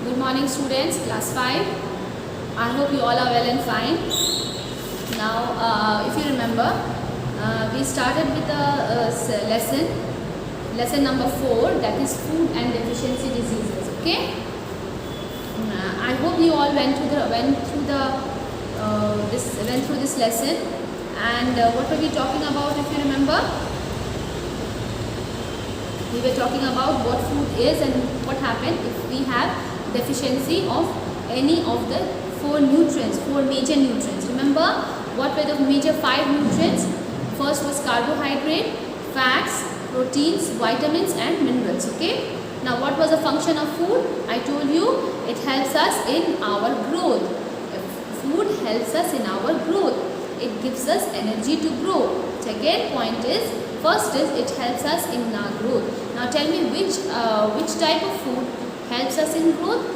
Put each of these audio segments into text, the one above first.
Good morning students, class 5. I hope you all are well and fine. Now if you remember, we started with a lesson number 4, that is food and deficiency diseases. Okay. I hope you all went through this lesson, and what were we talking about, if you remember? We were talking about what food is and what happens if we have deficiency of any of the 4 major nutrients. Remember what were the major 5 nutrients? First was carbohydrate, fats, proteins, vitamins and minerals. Okay. Now what was the function of food? I told you it helps us in our growth. Food helps us in our growth. It gives us energy to grow. Second point is, first is it helps us in our growth. Now tell me which type of food helps us in growth?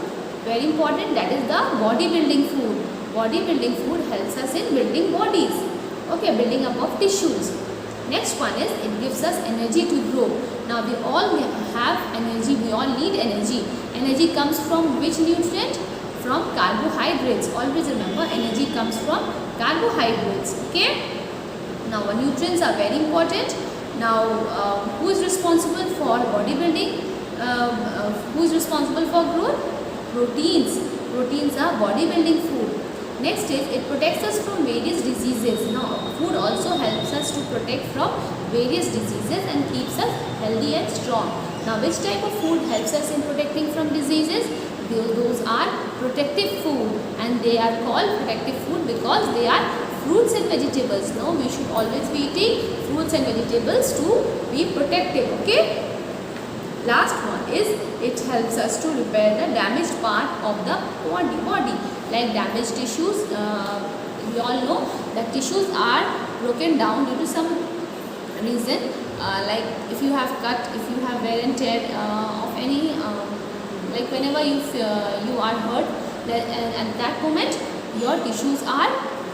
Very important, that is the bodybuilding food. Bodybuilding food helps us in building bodies. Okay, building up of tissues. Next one is it gives us energy to grow. Now we all have energy, we all need energy. Energy comes from which nutrient? From carbohydrates. Always remember, energy comes from carbohydrates. Okay. Now nutrients are very important. Now who is responsible for bodybuilding? Who is responsible for growth? Proteins. Proteins are bodybuilding food. Next is it protects us from various diseases. Now food also helps us to protect from various diseases and keeps us healthy and strong. Now which type of food helps us in protecting from diseases? Those are protective food, and they are called protective food because they are fruits and vegetables. Now we should always be eating fruits and vegetables to be protective. Okay. Last one is it helps us to repair the damaged part of the body. Like damaged tissues, we all know that tissues are broken down due to some reason. Like if you have cut, if you have wear and tear of any, like whenever you are hurt, at that moment your tissues are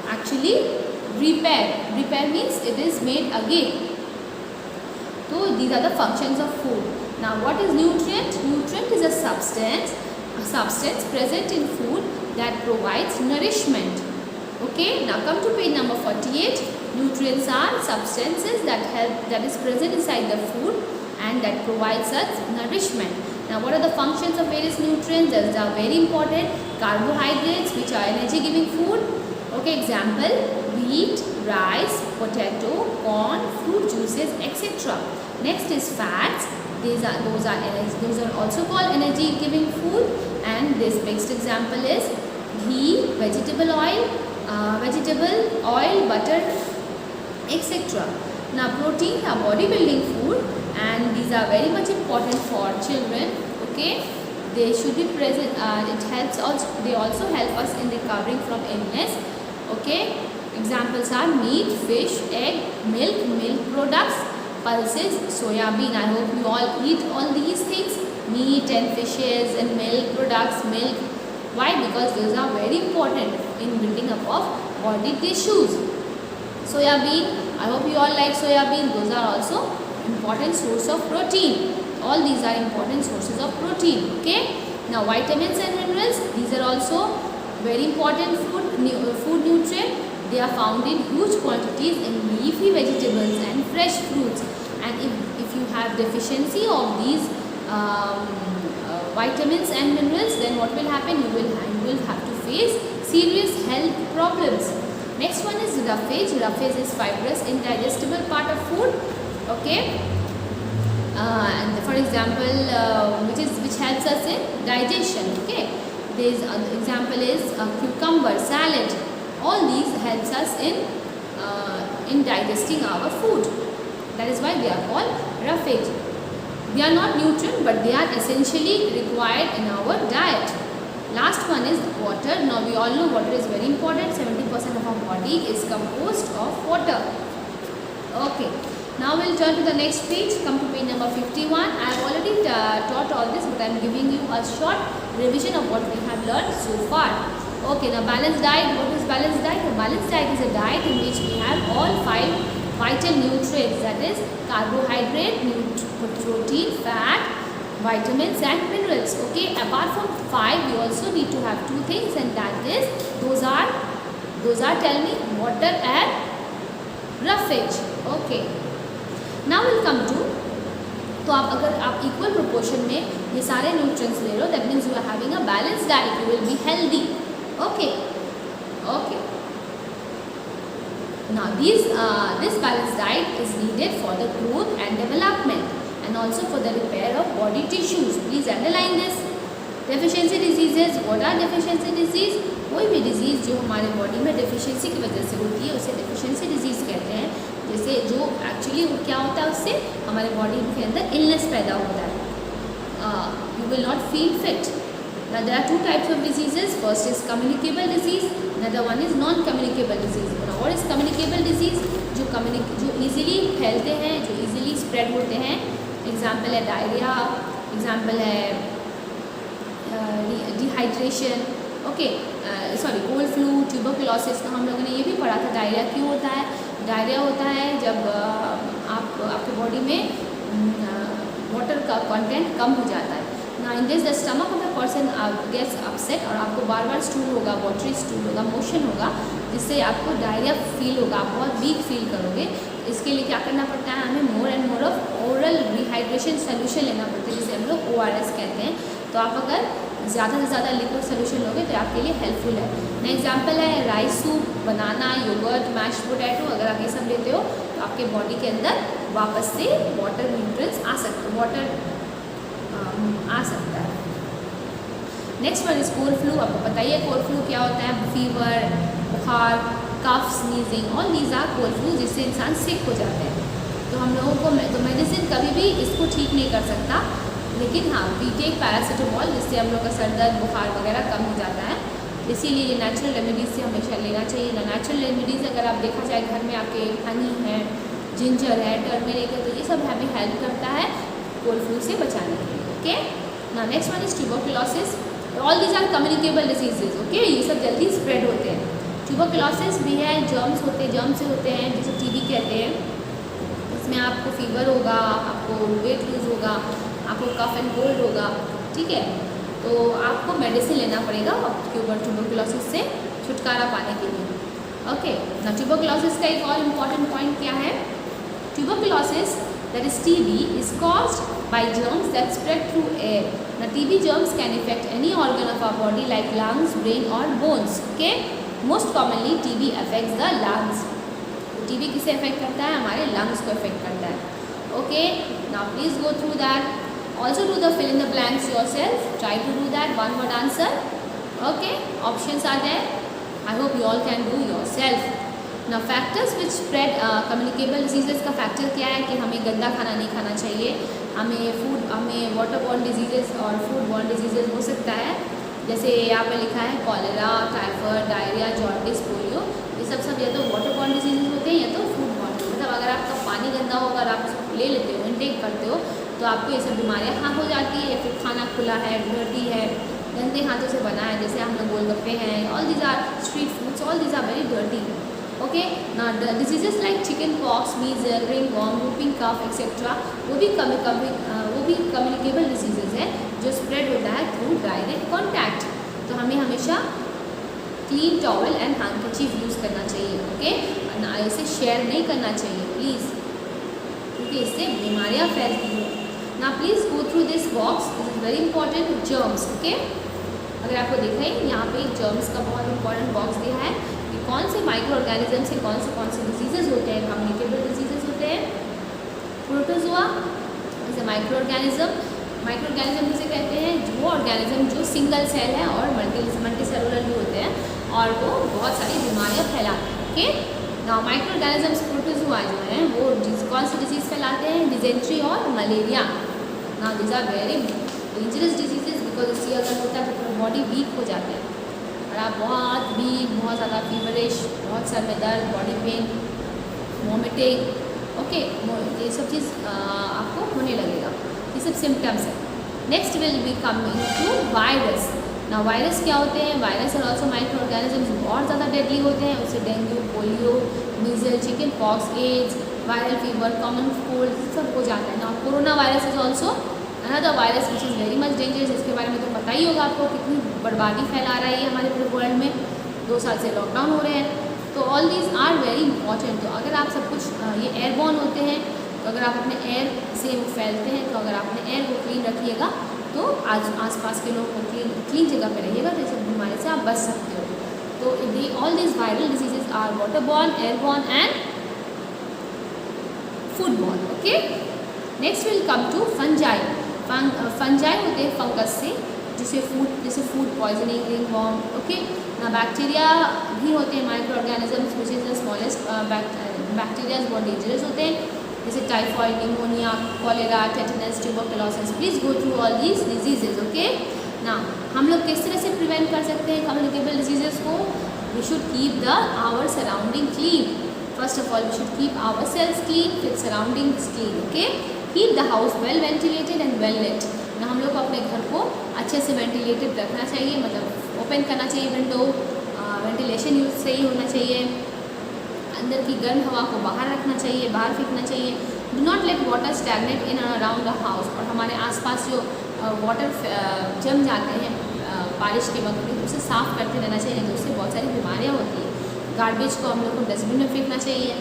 actually repaired. Repair means it is made again. So these are the functions of food. Now what is nutrient? Nutrient is a substance present in food that provides nourishment. Okay. Now come to page number 48. Nutrients are substances that is present inside the food and that provides us nourishment. Now what are the functions of various nutrients? These are very important. Carbohydrates, which are energy giving food. Okay, example, wheat, rice, potato, corn, fruit juices, etc. Next is fats. Those are also called energy giving food. And this next example is ghee, vegetable oil, butter, etc. Now protein are bodybuilding food, and these are very much important for children. Okay, they should be present. They also help us in recovering from illness. Okay, examples are meat, fish, egg, milk products, pulses, soya bean. I hope you all eat all these things, meat and fishes and milk products. Milk, why? Because those are very important in building up of body tissues. Soya bean, I hope you all like soya bean. Those are also important source of protein. All these are important sources of protein. Okay. Now vitamins and minerals, these are also very important food nutrient. They are found in huge quantities in leafy vegetables and fresh fruits. And if you have deficiency of these vitamins and minerals, then what will happen? You will have to face serious health problems. Next one is roughage. Roughage is fibrous, indigestible part of food. Okay. And for example, which helps us in digestion. Okay. This example is cucumber, salad. All these helps us in digesting our food. That is why they are called roughage. They are not nutrient, but they are essentially required in our diet. Last one is water. Now we all know water is very important. 70% of our body is composed of water. Okay. Now we'll turn to the next page. Come to page number 51. I have already taught all this, but I am giving you a short revision of what we have learned so far. Okay, now balanced diet. What is balanced diet? A balanced diet is a diet in which we have all 5 vital nutrients, that is carbohydrate, protein, fat, vitamins and minerals. Okay, apart from 5 we also need to have 2 things, and that is those are tell me water and roughage. Okay, now we'll come to, तो आप अगर आप equal proportion में ये सारे nutrients ले लो, that means you are having a balance diet, you will be healthy. Okay okay. Now this balanced diet is needed for the growth and development and also for the repair of body tissues. Please underline this. Deficiency diseases. What are deficiency disease? कोई भी disease जो हमारे body में deficiency की वजह से होती है उसे डेफिशिएंसी डिजीज़ कहते हैं. जैसे जो एक्चुअली क्या होता है, उससे हमारे बॉडी के अंदर इलनेस पैदा होता है. You will not feel fit. Now there are 2 types of diseases. First is communicable disease. Another one is non-communicable disease. Now what is communicable disease? जो easily फैलते हैं, जो easily spread होते हैं. Example है डायरिया, example है dehydration. Okay, sorry, cold flu, tuberculosis. तो हम लोगों ने ये भी पढ़ा था डायरिया क्यों होता है. डायरिया होता है जब आपके बॉडी में वाटर का कंटेंट कम हो जाता है. ना in this the stomach of the person gets upset और आपको बार बार स्टूल होगा, वाटरी स्टूल होगा, मोशन होगा, जिससे आपको डायरिया फील होगा, आप बहुत वीक फील करोगे. इसके लिए क्या करना पड़ता है, हमें more and more of oral rehydration solution लेना पड़ता है, जिसे हम लोग ORS कहते हैं. तो आप अगर ज़्यादा से ज़्यादा लिक्विड सोल्यूशन लोगे तो आपके लिए हेल्पफुल है. ना एग्जाम्पल है राइस सूप, बनाना, योगर्ट, मैश्ड पोटैटो. अगर आप ये सब लेते हो तो आपके बॉडी के अंदर वापस से वाटर न्यूट्रिएंट्स आ सकता है. Next one is cold flu. आपको पता ही है कोल्ड फ्लू क्या होता है. फीवर, बुखार, cough, sneezing, all these are cold flu, जिससे इंसान सिक हो जाते हैं. तो हम लोगों को तो मेडिसिन कभी भी इसको ठीक नहीं कर सकता, लेकिन हाँ वी टेक पैरासीटामोल, जिससे हम लोग का सर दर्द, बुखार वगैरह कम हो जाता है. इसीलिए ये नेचुरल रेमेडीज़ से हमेशा लेना चाहिए. ना नेचुरल रेमेडीज़ अगर आप देखा जाए घर में आपके हनी है, जिंजर है, टर्मरिक है, तो ये सब हमें हेल्प करता है कोल्ड फ्लू से बचाने के लिए. ओके, ना next one is tuberculosis. All these are communicable diseases. Okay, ये सब जल्दी स्प्रेड होते हैं. ट्यूबरकुलोसिस भी है, जर्म्स से होते हैं, जिसे TB कहते हैं. इसमें आपको फीवर होगा, आपको वेट लूज होगा, आपको कफ एंड कोल्ड होगा. ठीक है, तो आपको मेडिसिन लेना पड़ेगा ट्यूबरकुलोसिस से छुटकारा पाने के लिए. ओके, ना ट्यूबरकुलोसिस का एक और इम्पॉर्टेंट पॉइंट क्या है. Tuberculosis that is TB is caused by germs that spread through air. Now TB germs can affect any organ of our body like lungs, brain or bones. Okay, most commonly TB affects the lungs. TB किसे affect करता है, हमारे lungs को affect करता है. Okay, now please go through that. Also do the fill in the blanks yourself. Try to do that one word answer. Okay, options are there. I hope you all can do yourself. ना factors which spread communicable disease का factor क्या है कि हमें गंदा खाना नहीं खाना चाहिए. हमें वाटर बॉर्न डिजीज़ और फूड बॉर्न डिजीज़ हो सकता है. जैसे यहाँ पे लिखा है cholera, typhoid, diarrhoea, jaundice, polio. ये सब या तो वाटर बॉर्न डिजीज़ होते हैं या तो फूड बॉर्न. मतलब अगर आपका पानी गंदा होगा और आप उसको ले लेते हो, इनटेक करते हो, तो आपको ये सब बीमारियाँ हाँ हो जाती है. या फिर खाना खुला है, डर्टी है, गंदे हाथों से बना है, जैसे हम लोग गोलगप्पे हैं, all these are street foods, all these are very dirty. Okay, ना diseases like chicken pox, measle, ringworm, whooping cough etcetera, वो भी कम्युनिकेबल डिजीजेज है जो स्प्रेड होता है थ्रू डायरेक्ट कॉन्टैक्ट. तो हमें हमेशा clean towel and handkerchief use करना चाहिए. ओके, ना इसे शेयर नहीं करना चाहिए प्लीज़, क्योंकि इससे बीमारियाँ फैलती हैं. ना please go through this box, this is very important. Germs. Okay, अगर आपको देखें यहाँ पे जर्म्स का बहुत इंपॉर्टेंट बॉक्स दिया है कि कौन से माइक्रो ऑर्गेनिज्म से कौन से डिजीजेज होते हैं, कम्युनिकेबल डिजीजेज होते हैं. प्रोटोजोआ जैसे माइक्रो ऑर्गेनिज्म किसे कहते हैं, वो ऑर्गेनिज्म जो सिंगल सेल है और मल्टी सेलुलर भी होते हैं और वो बहुत सारी बीमारियाँ फैलाते हैं. ओके, ना माइक्रो ऑर्गेनिजम्स प्रोटोजोआ जो हैं वो कौन सी डिजीज़ फैलाते हैं, डिजेंट्री और मलेरिया. ना these are very dangerous diseases because इससे अगर होता है तो बॉडी वीक हो जाते हैं और आप बहुत वीक, बहुत ज़्यादा फीवरिश, बहुत सर में दर्द, बॉडी पेन, वॉमिटिंग. ओके, ये सब चीज़ आपको होने लगेगा. ये सब सिम्टम्स है. Next will be coming to virus. ना वायरस क्या होते हैं, वायरस और ऑल्सो माइक्रो ऑर्गेनिजम्स और ज़्यादा डेडली होते हैं. उससे dengue, polio, measle, chicken pox, AIDS, viral fever, common cold सब हो जाता है. ना corona virus is also another virus which is very much dangerous. इसके बारे में तो पता ही ही होगा आपको कितनी बर्बादी फैला रहा है ये हमारे पूरे वर्ल्ड में। 2 साल से लॉकडाउन हो रहे हैं, तो all these are very important. तो अगर आप सब कुछ ये एयरबॉर्न होते हैं, तो अगर आप अपने एयर से फैलते हैं, तो अगर आप अपने एयर को क्लीन रखिएगा तो आसपास के लोग को क्लीन जगह पे रहिएगा, तो इस बीमारी से आप बच सकते हो। तो all these viral diseases are waterborne, airborne and foodborne. Okay, next will come to fungi. Fungi होते हैं फंगस से, जैसे फूड पॉइजनिंग, रिंगवॉर्म। ओके, ना बैक्टीरिया भी होते हैं, microorganisms which is the smallest bacteria बहुत डेंजरस होते हैं, जैसे typhoid, pneumonia, cholera, tetanus, tuberculosis. Please go through all these diseases. Okay, ना हम लोग किस तरह से प्रिवेंट कर सकते हैं कम्युनिकेबल डिजीजेज को? We should keep the our surrounding clean. First of all we should keep our cells clean, फिर surroundings clean. Okay, keep the house well ventilated and well lit. ना हम लोग को अपने घर को अच्छे से वेंटिलेटेड रखना चाहिए, मतलब ओपन करना चाहिए विंडो, वेंटिलेशन यूज सही होना चाहिए, अंदर की गर्म हवा को बाहर रखना चाहिए, बाहर फेंकना चाहिए। Do not let water stagnate in and around the house. और हमारे आसपास जो वाटर जम जाते हैं बारिश के वक्त में, उसे साफ़ करते रहना चाहिए, तो उससे बहुत सारी बीमारियाँ होती हैं। गार्बेज को हम लोग को डस्टबिन में फेंकना चाहिए,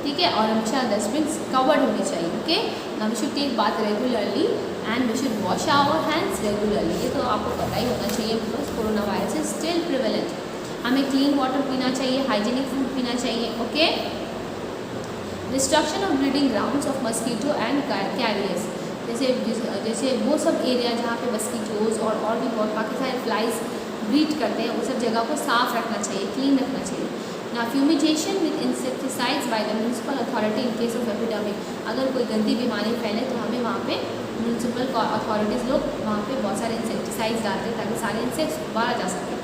ठीक है, और हमेशा डस्टबिन कवर्ड होनी चाहिए। Okay, now we should take bath regularly and we should wash our hands regularly. ये तो आपको पता ही होना चाहिए, because corona virus is still prevalent. हमें क्लीन वाटर पीना चाहिए, हाइजीनिक फूड पीना चाहिए। Okay, destruction of breeding grounds of mosquito and carriers, जैसे वो सब एरिया जहाँ पे मस्कीटोज और भी बहुत बाकी सारे फ्लाइज ब्रीड करते हैं, उस सब जगह को साफ रखना चाहिए, क्लीन रखना चाहिए। ना fumigation with insecticides by the municipal authority in case of epidemic. अगर कोई गंदी बीमारी फैले तो हमें वहाँ पे म्यूनसिपल अथॉरिटीज़ लोग वहाँ पे बहुत सारे इंसेक्टिसाइड्स डालते हैं ताकि सारे इंसेक्ट्स मारा जा सके।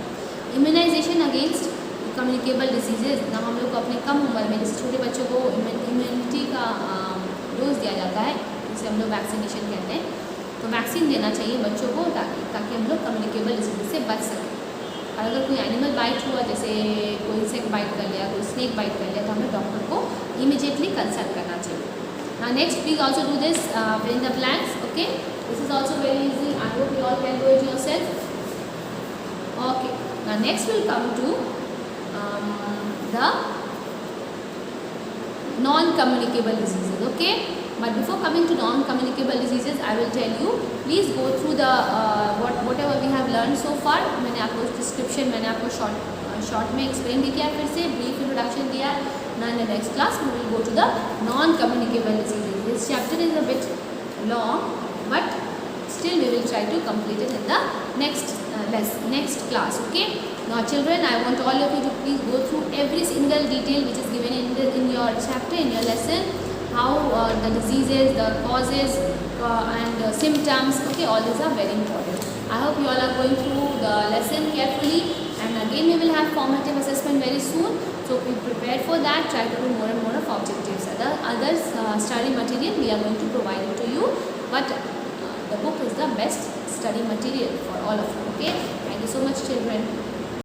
Immunisation against communicable diseases. ना हम लोग को अपने कम उम्र में, जैसे छोटे बच्चों को इम्यूनिटी का डोज दिया जाता है, जिसे हम लोग वैक्सीनेशन कहते हैं, तो वैक्सीन देना चाहिए बच्चों को ताकि हम लोग कम्युनिकेबल डिजीज से बच सकें। और अगर कोई एनिमल बाइट हुआ, जैसे कोई इंसेक्ट बाइट कर लिया, कोई स्नेक बाइट कर लिया, तो हमें डॉक्टर को इमीडिएटली कंसल्ट करना चाहिए। Next please also do this fill in the blanks. Okay, this is also very easy, I hope you all can do it yourself. Okay, now next will come to the non-communicable diseases. Okay, but before coming to non-communicable diseases, I will tell you, please go through the whatever we have learned so far. मैंने आपको description, मैंने आपको short में explain भी किया, फिर से brief introduction दिया। Now in the next class we will go to the non-communicable diseases. This chapter is a bit long, but still we will try to complete it in the next class. Okay, now children, I want all of you to please go through every single detail which is given in your chapter, in your lesson, how the diseases, the causes and symptoms. Okay, all these are very important. I hope you all are going through the lesson carefully, and again we will have formative assessment very soon, so be prepared for that. Try to do more and more of objectives. Other study material we are going to provide it to you, but the book is the best study material for all of you. Okay, thank you so much children.